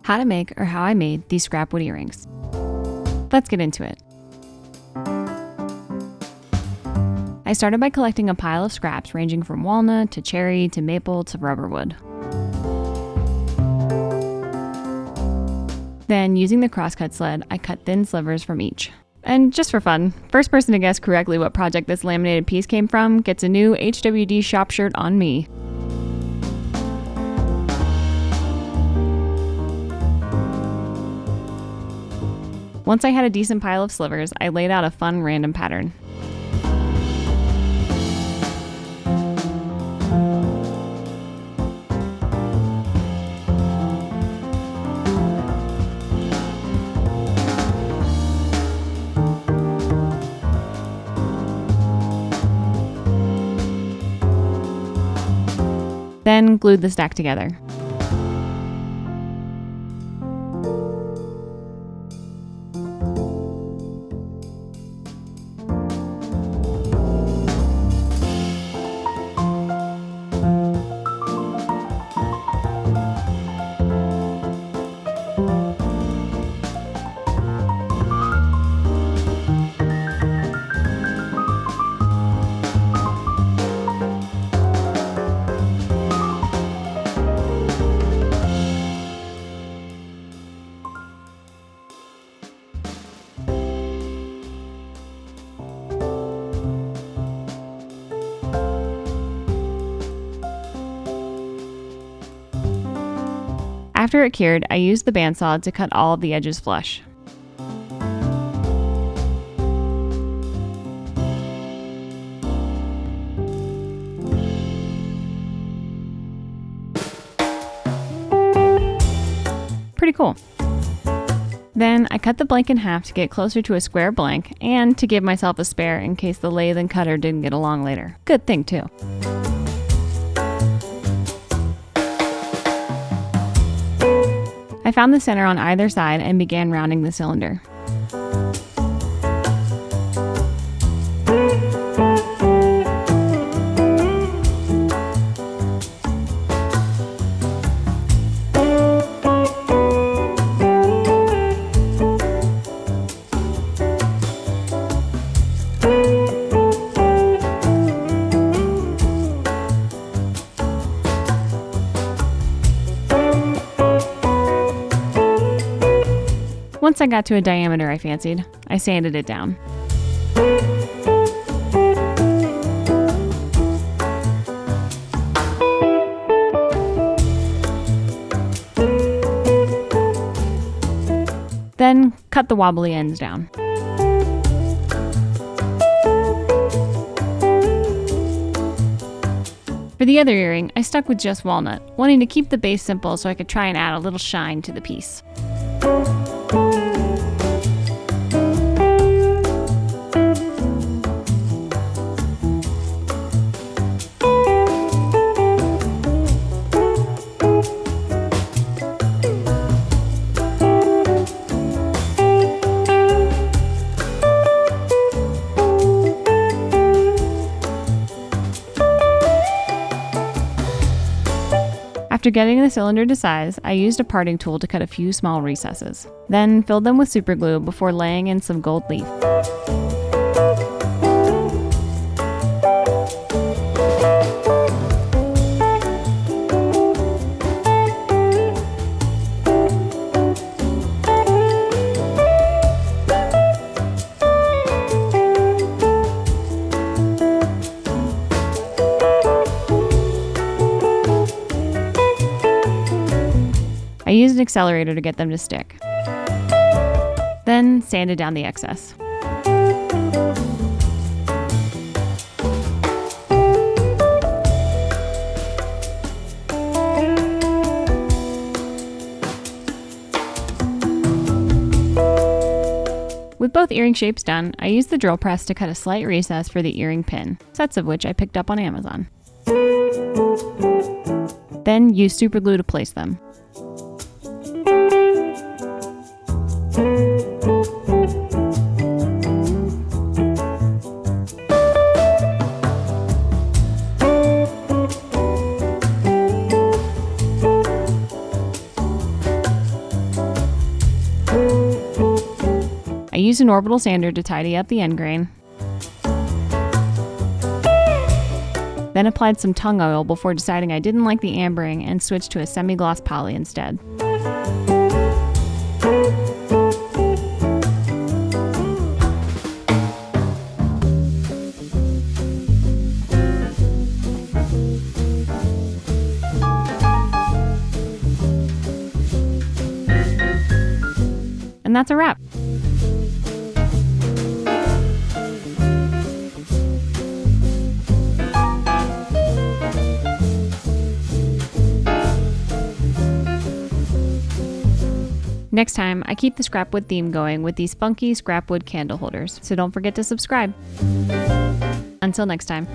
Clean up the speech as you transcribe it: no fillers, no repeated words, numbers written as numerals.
how to make or how I made these scrap wood earrings. Let's get into it. I started by collecting a pile of scraps ranging from walnut to cherry to maple to rubber wood. Then, using the crosscut sled, I cut thin slivers from each. And just for fun, first person to guess correctly what project this laminated piece came from gets a new HWD shop shirt on me. Once I had a decent pile of slivers, I laid out a fun random pattern. Then glued the stack together. After it cured, I used the bandsaw to cut all of the edges flush. Pretty cool. Then I cut the blank in half to get closer to a square blank and to give myself a spare in case the lathe and cutter didn't get along later. Good thing too. I found the center on either side and began rounding the cylinder. Once I got to a diameter I fancied, I sanded it down. Then cut the wobbly ends down. For the other earring, I stuck with just walnut, wanting to keep the base simple so I could try and add a little shine to the piece. After getting the cylinder to size, I used a parting tool to cut a few small recesses, then filled them with super glue before laying in some gold leaf. I used an accelerator to get them to stick. Then sanded down the excess. With both earring shapes done, I used the drill press to cut a slight recess for the earring pin, sets of which I picked up on Amazon. Then used super glue to place them. used an orbital sander to tidy up the end grain. Then applied some tung oil before deciding I didn't like the ambering and switched to a semi-gloss poly instead. And that's a wrap. Next time, I keep the scrapwood theme going with these funky scrapwood candle holders, so don't forget to subscribe. Until next time.